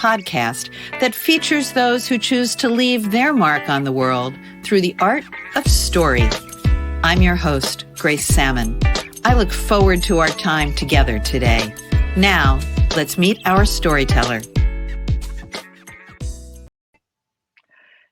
podcast that features those who choose to leave their mark on the world through the art of story. I'm your host, Grace Sammon. I look forward to our time together today. Now, let's meet our storyteller.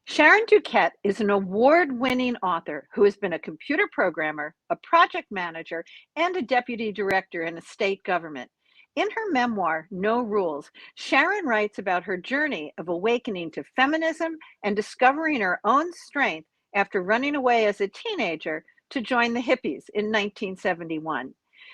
Sharon Dukett is an award-winning author who has been a computer programmer, a project manager, and a deputy director in a state government. In her memoir, No Rules, Sharon writes about her journey of awakening to feminism and discovering her own strength after running away as a teenager to join the hippies in 1971.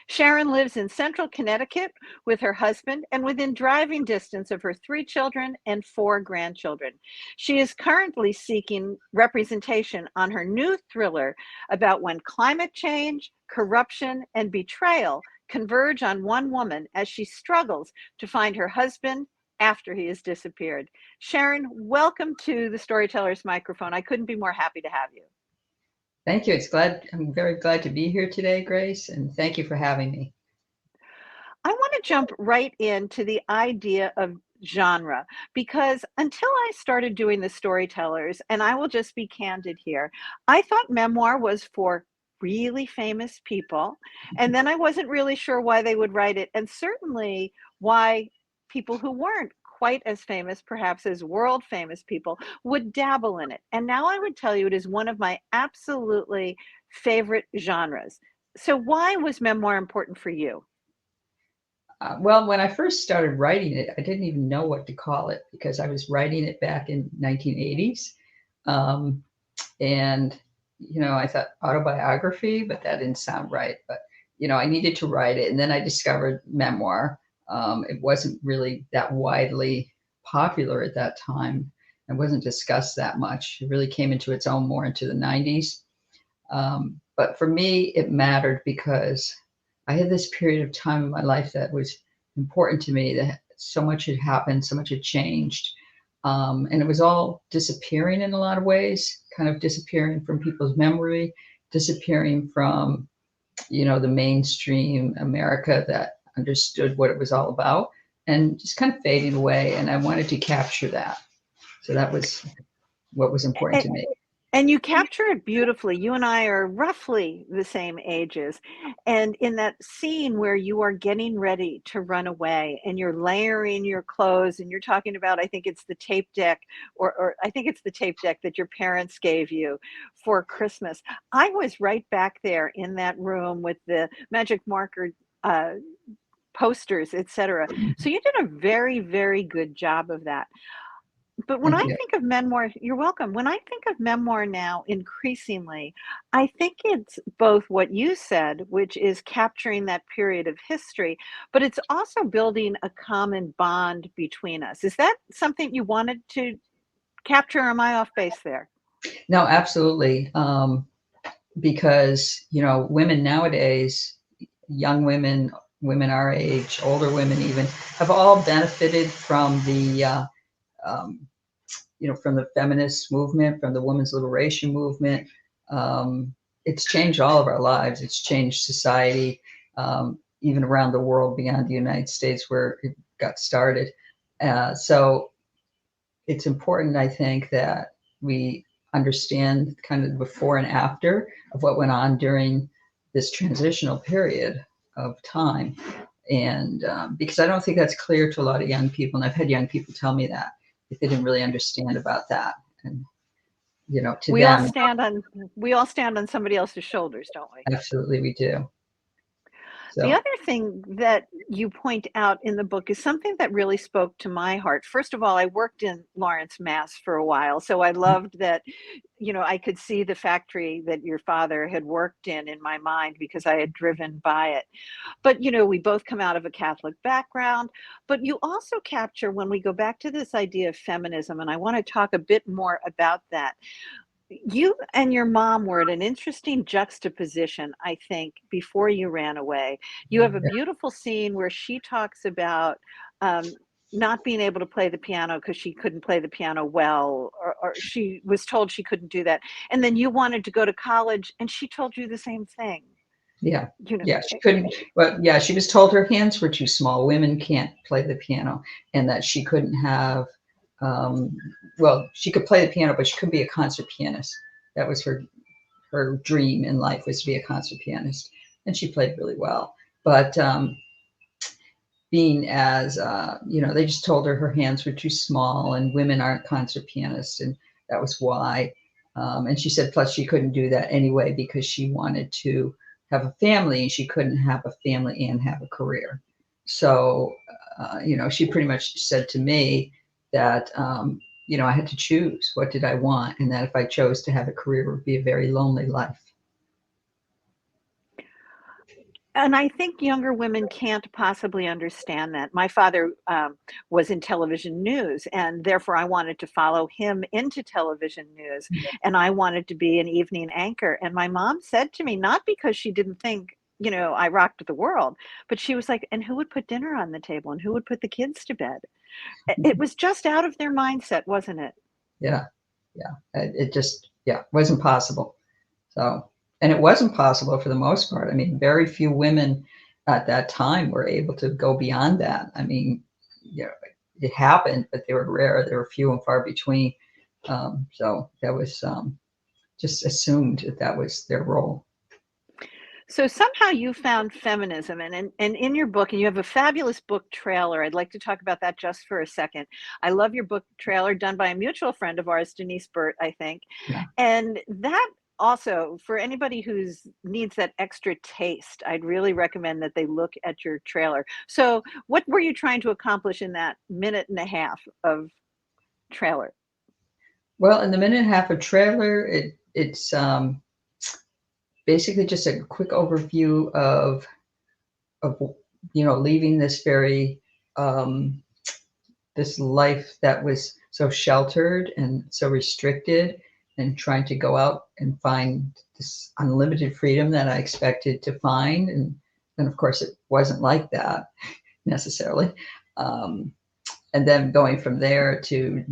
Sharon lives in central Connecticut with her husband and within driving distance of her 3 children and 4 grandchildren. She is currently seeking representation on her new thriller about when climate change, corruption, and betrayal converge on one woman as she struggles to find her husband after he has disappeared. Sharon, welcome to the Storytellers microphone. I couldn't be more happy to have you. Thank you. I'm very glad to be here today, Grace, and thank you for having me. I want to jump right into the idea of genre, because until I started doing the Storytellers, and I will just be candid here, I thought memoir was for really famous people, and then I wasn't really sure why they would write it, and certainly why people who weren't quite as famous, perhaps as world famous people, would dabble in it. And now I would tell you it is one of my absolutely favorite genres. So why was memoir important for you? Well, when I first started writing it, I didn't even know what to call it because I was writing it back in 1980s. And, I thought autobiography, but that didn't sound right. But, I needed to write it. And then I discovered memoir. It wasn't really that widely popular at that time. It wasn't discussed that much. It really came into its own more into the 90s. But for me, it mattered because I had this period of time in my life that was important to me, that so much had happened, so much had changed. And it was all disappearing in a lot of ways, kind of disappearing from people's memory, disappearing from, the mainstream America that understood what it was all about, and just kind of fading away. And I wanted to capture that. So that was what was important to me. And you capture it beautifully. You and I are roughly the same ages. And in that scene where you are getting ready to run away and you're layering your clothes and you're talking about, I think it's the tape deck, or I think it's the tape deck that your parents gave you for Christmas. I was right back there in that room with the magic marker posters, etc. So you did a very, very good job of that. But when I think of memoir, you're welcome. When I think of memoir now, increasingly, I think it's both what you said, which is capturing that period of history, but it's also building a common bond between us. Is that something you wanted to capture, or am I off base there? No, absolutely. Because, women nowadays, young women, women our age, older women even, have all benefited from the from the feminist movement, from the women's liberation movement. It's changed all of our lives. It's changed society, even around the world beyond the United States where it got started. So it's important, I think, that we understand kind of the before and after of what went on during this transitional period of time. And because I don't think that's clear to a lot of young people. And I've had young people tell me that they didn't really understand about that. And, to we them. We all stand on somebody else's shoulders, don't we? Absolutely, we do. So. The other thing that you point out in the book is something that really spoke to my heart. First of all, I worked in Lawrence, Mass for a while, so I loved that, I could see the factory that your father had worked in my mind because I had driven by it. But, we both come out of a Catholic background, but you also capture, when we go back to this idea of feminism, and I want to talk a bit more about that. You and your mom were at an interesting juxtaposition, I think, before you ran away. You have a beautiful scene where she talks about not being able to play the piano because she couldn't play the piano well, or she was told she couldn't do that. And then you wanted to go to college and she told you the same thing. Yeah. You know, Yeah. She couldn't, well, yeah, she was told her hands were too small. Women can't play the piano, and that she couldn't have, um, well, she could play the piano, but she couldn't be a concert pianist. That was her dream in life, was to be a concert pianist. And she played really well. But being as, they just told her hands were too small and women aren't concert pianists. And that was why. And she said, plus she couldn't do that anyway because she wanted to have a family, and she couldn't have a family and have a career. So, she pretty much said to me that, I had to choose what did I want, and that if I chose to have a career, it would be a very lonely life. and I think younger women can't possibly understand that. My father was in television news, and therefore I wanted to follow him into television news, and I wanted to be an evening anchor. And my mom said to me, not because she didn't think, I rocked the world, but she was like, and who would put dinner on the table, and who would put the kids to bed? It was just out of their mindset, wasn't it? Yeah, yeah. It just, wasn't possible. So, and it wasn't possible for the most part. I mean, very few women at that time were able to go beyond that. I mean, it happened, but they were rare. They were few and far between. So that was just assumed that was their role. So somehow you found feminism, and in your book, and you have a fabulous book trailer. I'd like to talk about that just for a second. I love your book trailer, done by a mutual friend of ours, Denise Burt, I think. Yeah. And that also, for anybody who's needs that extra taste, I'd really recommend that they look at your trailer. So what were you trying to accomplish in that minute and a half of trailer? Well, in the minute and a half of trailer, it's basically just a quick overview of leaving this very this life that was so sheltered and so restricted, and trying to go out and find this unlimited freedom that I expected to find. And of course, it wasn't like that necessarily. And then going from there to,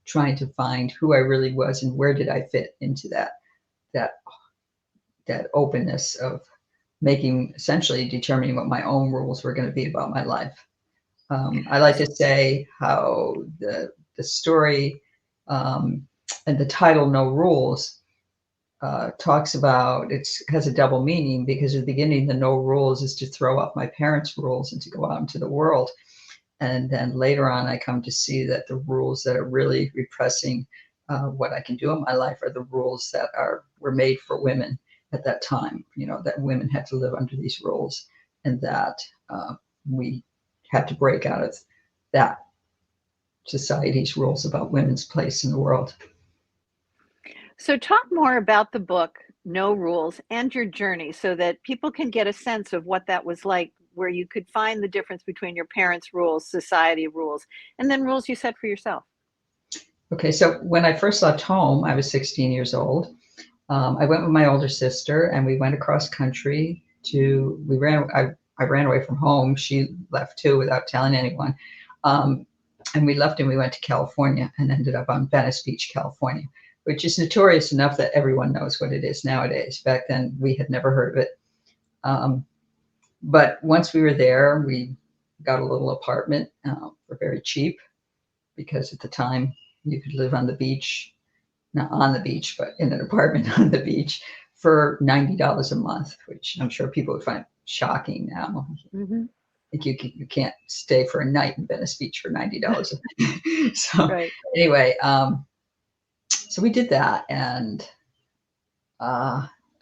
trying to find who I really was and where did I fit into that openness of essentially determining what my own rules were going to be about my life. I like to say how the story and the title "No Rules" talks about, it has a double meaning, because at the beginning the no rules is to throw off my parents' rules and to go out into the world. And then later on, I come to see that the rules that are really repressing what I can do in my life are the rules that were made for women at that time. That women had to live under these rules, and that we had to break out of that society's rules about women's place in the world. So talk more about the book, No Rules, and your journey so that people can get a sense of what that was like, where you could find the difference between your parents' rules, society rules, and then rules you set for yourself. Okay, so when I first left home, I was 16 years old. I went with my older sister, and we went across country I ran away from home. She left too without telling anyone. And we left and we went to California and ended up on Venice Beach, California, which is notorious enough that everyone knows what it is nowadays. Back then, we had never heard of it. But once we were there, we got a little apartment for very cheap, because at the time you could live on the beach, not on the beach, but in an apartment on the beach for $90 a month, which I'm sure people would find shocking now. Mm-hmm. Like you can't stay for a night in Venice Beach for $90. So Right. Anyway, so we did that, and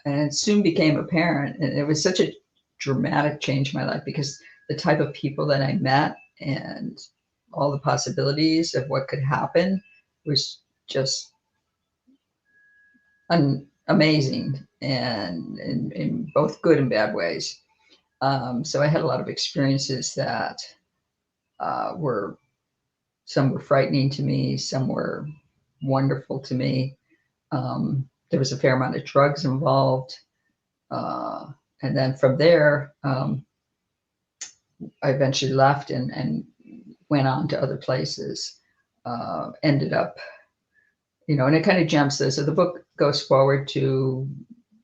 it soon became apparent, and it was such a dramatic change in my life, because the type of people that I met and all the possibilities of what could happen was just amazing, and in both good and bad ways. So I had a lot of experiences that some were frightening to me, some were wonderful to me. There was a fair amount of drugs involved. And then from there, I eventually left and went on to other places. Ended up, and it kind of jumps this. So the book goes forward to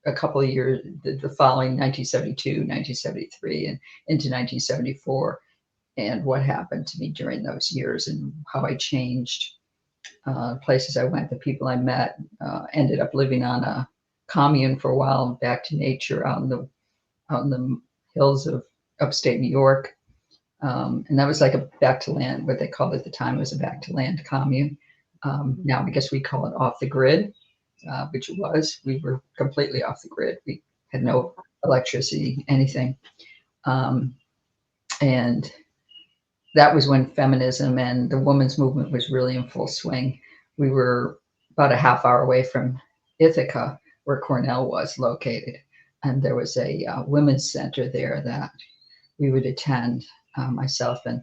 a couple of years, the following 1972, 1973, and into 1974, and what happened to me during those years and how I changed, places I went, the people I met, ended up living on a commune for a while, back to nature out in the hills of upstate New York. And that was like a back to land, what they called at the time was a back to land commune. Now I guess we call it off the grid, which it was. We were completely off the grid. We had no electricity, anything. And that was when feminism and the women's movement was really in full swing. We were about a half hour away from Ithaca, where Cornell was located. And there was a women's center there that we would attend, myself and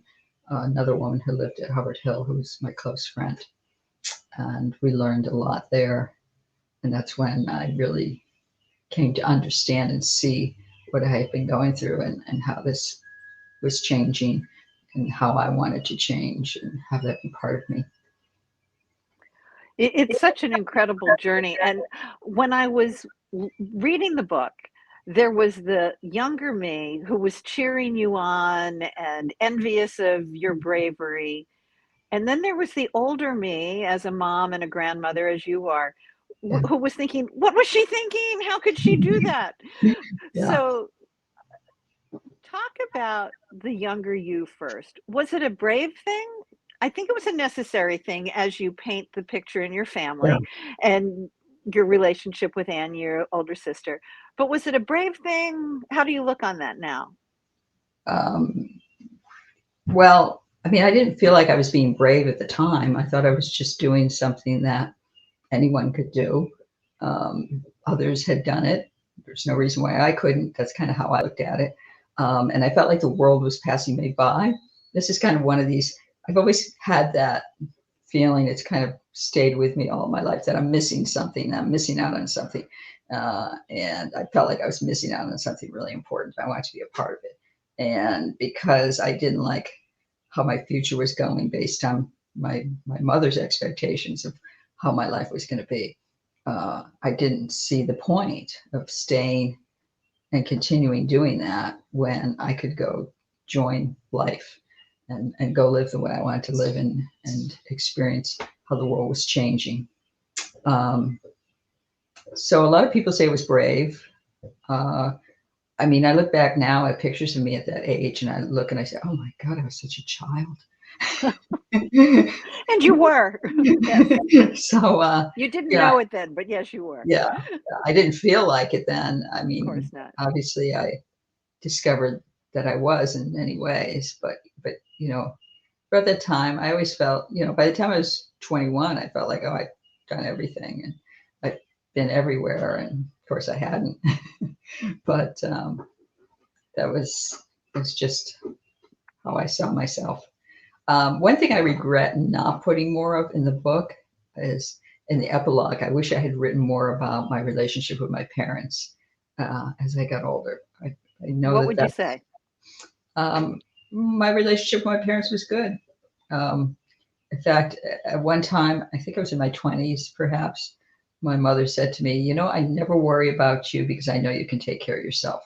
another woman who lived at Hubbard Hill, who's my close friend. And we learned a lot there. And that's when I really came to understand and see what I had been going through and how this was changing and how I wanted to change and have that be part of me. It's such an incredible journey. And when I was reading the book, there was the younger me who was cheering you on and envious of your bravery. And then there was the older me, as a mom and a grandmother, as you are, Yeah. who was thinking, what was she thinking? How could she do that? Yeah. So talk about the younger you first. Was it a brave thing? I think it was a necessary thing as you paint the picture in your family and your relationship with Anne, your older sister. But was it a brave thing? How do you look on that now? Well, I mean, I didn't feel like I was being brave at the time. I thought I was just doing something that anyone could do. Others had done it. There's no reason why I couldn't. That's kind of how I looked at it. And I felt like the world was passing me by. This is kind of one of these, I've always had that feeling. It's kind of stayed with me all my life that I'm missing something. I'm missing out on something. And I felt like I was missing out on something really important. I wanted to be a part of it. And because I didn't like how my future was going based on my mother's expectations of how my life was going to be, I didn't see the point of staying and continuing doing that when I could go join life and go live the way I wanted to live and experience how the world was changing. So a lot of people say it was brave. I mean, I look back now at pictures of me at that age and I look and I say, oh my God, I was such a child. And you were. Yes. So you didn't yeah, know it then, but yes, you were. Yeah, I didn't feel like it then. I Of mean, course not. obviously I discovered that I was in many ways, but you know, at that time I always felt, you know, by the time I was 21, I felt like, oh, I'd done everything and I'd been everywhere, and of course I hadn't. But that was just how I saw myself. One thing I regret not putting more of in the book is in the epilogue. I wish I had written more about my relationship with my parents as I got older. I know what would you say? My relationship with my parents was good. In fact, at one time, I think I was in my 20s, perhaps, my mother said to me, you know, I never worry about you because I know you can take care of yourself.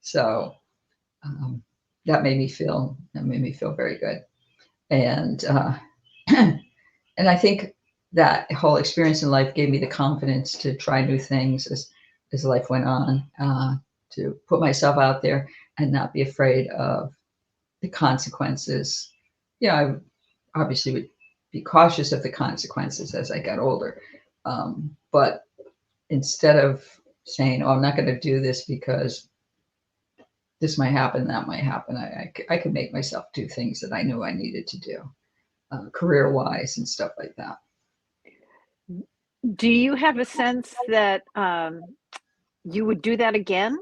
So that made me feel very good. And and I think that whole experience in life gave me the confidence to try new things as life went on, to put myself out there and not be afraid of the consequences. Yeah, I obviously would be cautious of the consequences as I got older. But instead of saying, oh, I'm not going to do this because this might happen, that might happen, I could make myself do things that I knew I needed to do, career-wise and stuff like that. Do you have a sense that you would do that again?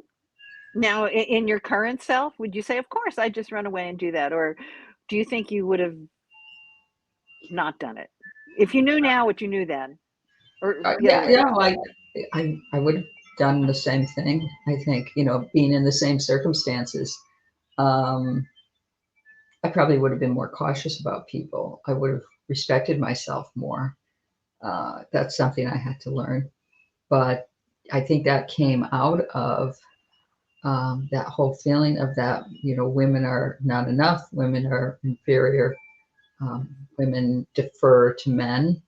Now, in your current self, would you say, of course, I'd just run away and do that? Or do you think you would have not done it if you knew now what you knew then? Or the other way? I would have done the same thing. I think, you know, being in the same circumstances, I probably would have been more cautious about people. I would have respected myself more. That's something I had to learn. But I think that came out of that whole feeling of that, women are not enough, women are inferior, women defer to men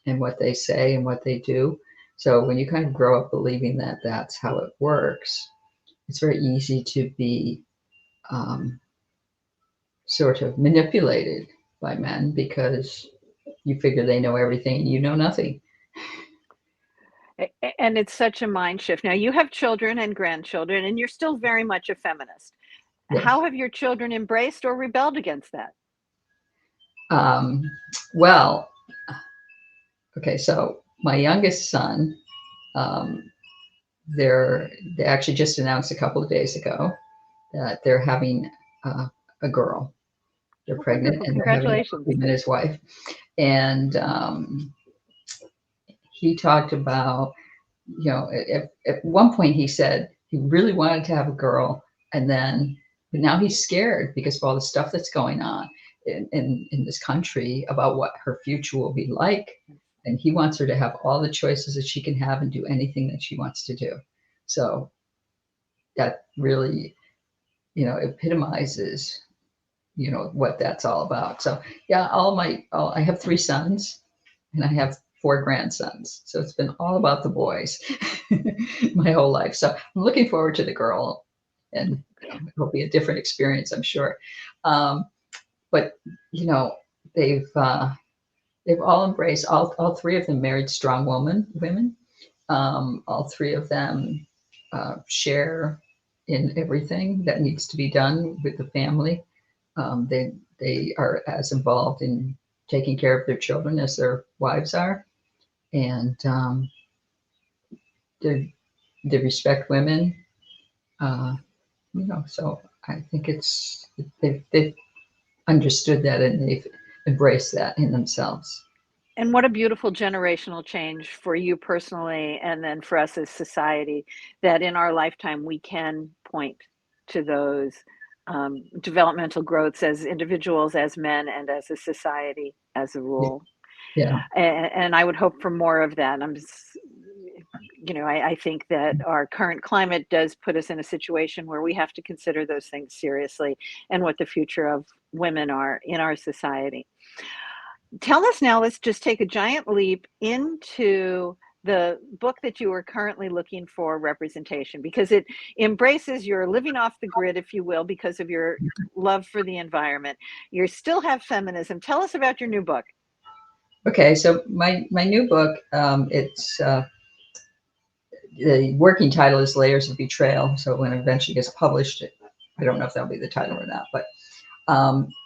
and what they say and what they do. So when you kind of grow up believing that that's how it works, it's very easy to be sort of manipulated by men because you figure they know everything and you know nothing. And it's such a mind shift. Now, you have children and grandchildren, and you're still very much a feminist. Yes. How have your children embraced or rebelled against that? Well, okay, so my youngest son, um, they actually just announced a couple of days ago that they're having a girl. They're Oh, pregnant wonderful. and they're having Congratulations. him and his wife. And he talked about, at one point he said he really wanted to have a girl, but now he's scared because of all the stuff that's going on in this country about what her future will be like. And he wants her to have all the choices that she can have and do anything that she wants to do. So that really, epitomizes, what that's all about. So yeah, I have 3 sons and I have 4 grandsons. So it's been all about the boys my whole life. So I'm looking forward to the girl, and it'll be a different experience, I'm sure. But they've all embraced. All 3 of them married strong women. All 3 of them share in everything that needs to be done with the family. They are as involved in taking care of their children as their wives are, and they respect women. So I think they've understood that and they've embraced that in themselves. And what a beautiful generational change for you personally, and then for us as society, that in our lifetime we can point to those developmental growths as individuals, as men, and as a society as a rule. Yeah. And I would hope for more of that. I think that our current climate does put us in a situation where we have to consider those things seriously and what the future of women are in our society. Tell us now, let's just take a giant leap into the book that you are currently looking for representation, because it embraces your living off the grid, if you will, because of your love for the environment. You still have feminism. Tell us about your new book. Okay, so my new book, it's the working title is Layers of Betrayal. So when it eventually gets published, I don't know if that'll be the title or not, but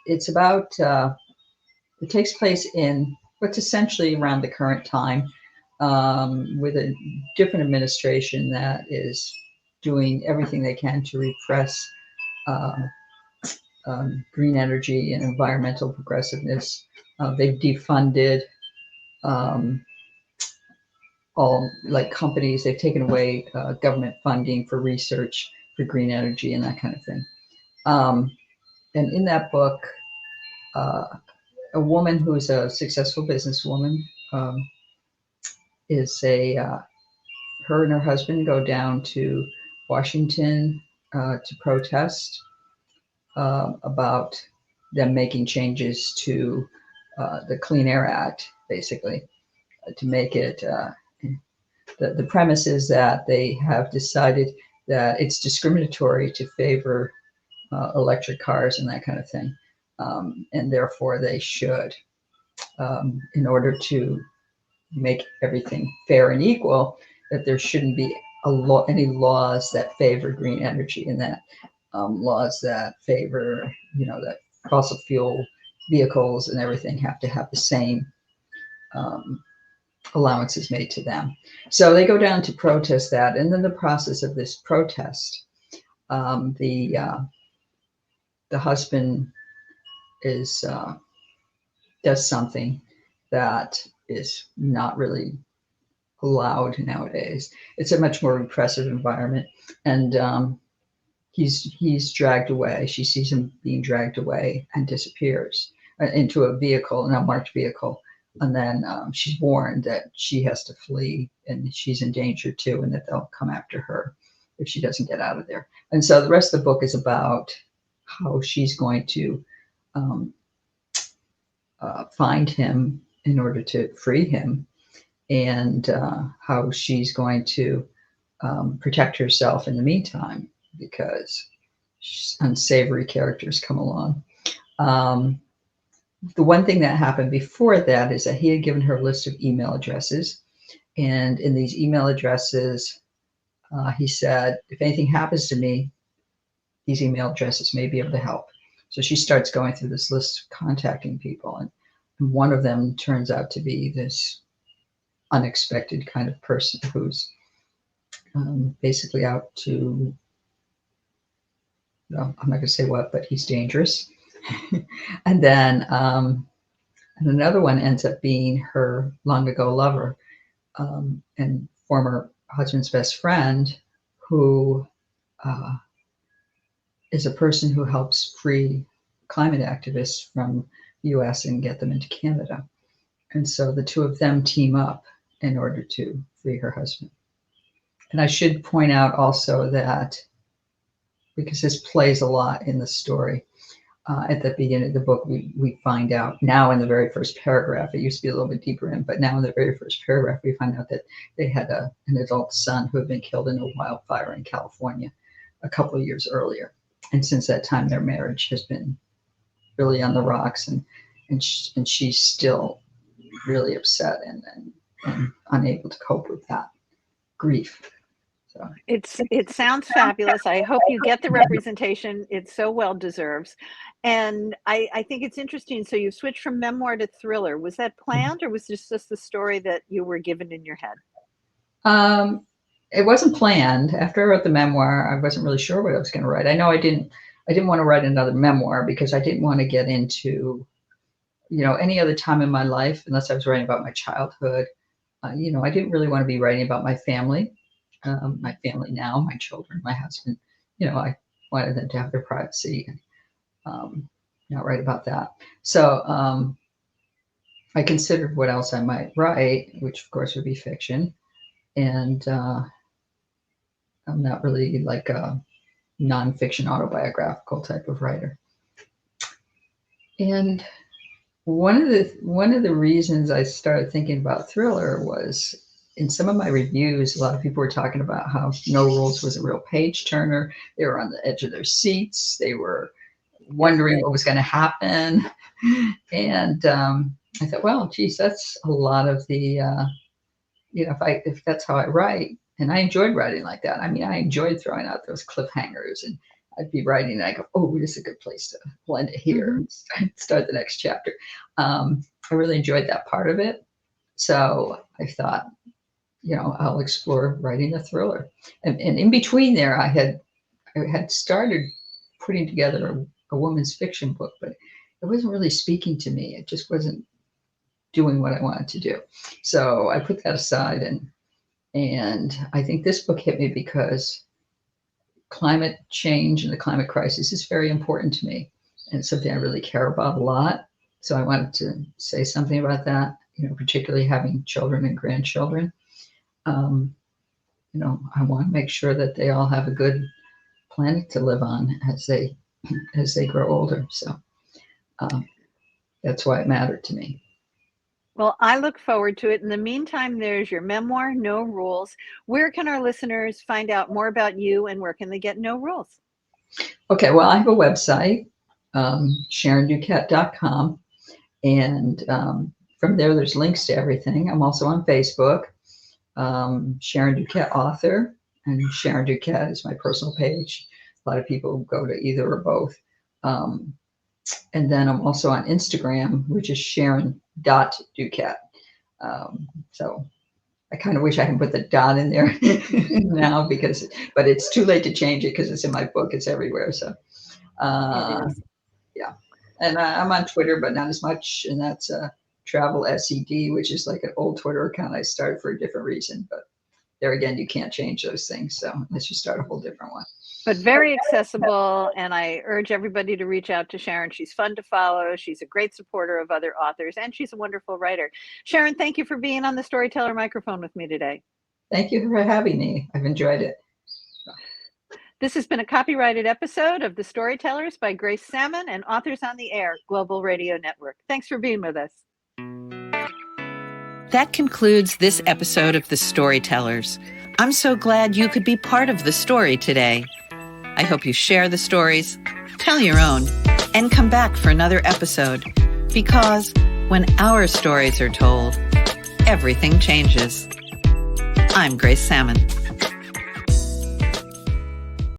it's about it takes place in what's essentially around the current time, with a different administration that is doing everything they can to repress green energy and environmental progressiveness. They've defunded all like companies. They've taken away government funding for research for green energy and that kind of thing. And in that book, a woman who's a successful businesswoman her and her husband go down to Washington to protest about them making changes to the Clean Air Act, basically, to make it. The premise is that they have decided that it's discriminatory to favor electric cars and that kind of thing, and therefore they should, in order to make everything fair and equal, that there shouldn't be any laws that favor green energy, and that laws that favor, that fossil fuel vehicles and everything have to have the same allowances made to them. So they go down to protest that, and then the process of this protest, the husband does something that is not really allowed nowadays. It's a much more repressive environment, and he's dragged away. She sees him being dragged away and disappears into a vehicle, an unmarked vehicle, And then she's warned that she has to flee and she's in danger too, and that they'll come after her if she doesn't get out of there. And so the rest of the book is about how she's going to find him in order to free him, and how she's going to protect herself in the meantime because unsavory characters come along. The one thing that happened before that is that he had given her a list of email addresses. And in these email addresses, he said, if anything happens to me, these email addresses may be able to help. So she starts going through this list, contacting people. And one of them turns out to be this unexpected kind of person who's basically out to, no, I'm not going to say what, but he's dangerous. And then and another one ends up being her long ago lover and former husband's best friend, who is a person who helps free climate activists from the US and get them into Canada. And so the two of them team up in order to free her husband. And I should point out also that, because this plays a lot in the story, at the beginning of the book, we find out now in the very first paragraph, it used to be a little bit deeper in, but now in the very first paragraph, we find out that they had an adult son who had been killed in a wildfire in California a couple of years earlier. And since that time, their marriage has been really on the rocks, and she's still really upset and unable to cope with that grief. So it sounds fabulous. I hope you get the representation it so well deserves. And I think it's interesting. So you switched from memoir to thriller. Was that planned, or was this just the story that you were given in your head? It wasn't planned. After I wrote the memoir, I wasn't really sure what I was going to write. I know I didn't want to write another memoir because I didn't want to get into, any other time in my life, unless I was writing about my childhood. I didn't really want to be writing about my family now, my children, my husband. I wanted them to have their privacy and not write about that. So I considered what else I might write, which of course would be fiction. And I'm not really like a nonfiction autobiographical type of writer. And one of the reasons I started thinking about thriller was, in some of my reviews, a lot of people were talking about how No Rules was a real page turner. They were on the edge of their seats. They were wondering what was going to happen. And I thought, well, geez, that's a lot of the, if that's how I write. And I enjoyed writing like that. I mean, I enjoyed throwing out those cliffhangers, and I'd be writing and I go, oh, this is a good place to blend it here and start the next chapter. I really enjoyed that part of it. So I thought, I'll explore writing a thriller. And in between there, I had started putting together a woman's fiction book, but it wasn't really speaking to me. It just wasn't doing what I wanted to do. So I put that aside, and I think this book hit me because climate change and the climate crisis is very important to me, and it's something I really care about a lot. So I wanted to say something about that, particularly having children and grandchildren. I want to make sure that they all have a good planet to live on as they grow older. So that's why it mattered to me. Well, I look forward to it. In the meantime, there's your memoir, No Rules. Where can our listeners find out more about you, and where can they get No Rules? Okay, well, I have a website, SharonDukett.com. And from there's links to everything. I'm also on Facebook, Sharon Dukett author, and Sharon Dukett is my personal page. A lot of people go to either or both. And then I'm also on Instagram, which is Sharon.Dukett. So I kind of wish I can put the dot in there now but it's too late to change it because it's in my book. It's everywhere. So yeah. And I'm on Twitter, but not as much. And that's Travel SED, which is like an old Twitter account I started for a different reason. But there again, you can't change those things. So unless you start a whole different one. but very accessible. And I urge everybody to reach out to Sharon. She's fun to follow. She's a great supporter of other authors, and she's a wonderful writer. Sharon, thank you for being on the Storyteller microphone with me today. Thank you for having me. I've enjoyed it. This has been a copyrighted episode of The Storytellers by Grace Sammon and Authors on the Air Global Radio Network. Thanks for being with us. That concludes this episode of The Storytellers. I'm so glad you could be part of the story today. I hope you share the stories, tell your own, and come back for another episode. Because when our stories are told, everything changes. I'm Grace Sammon.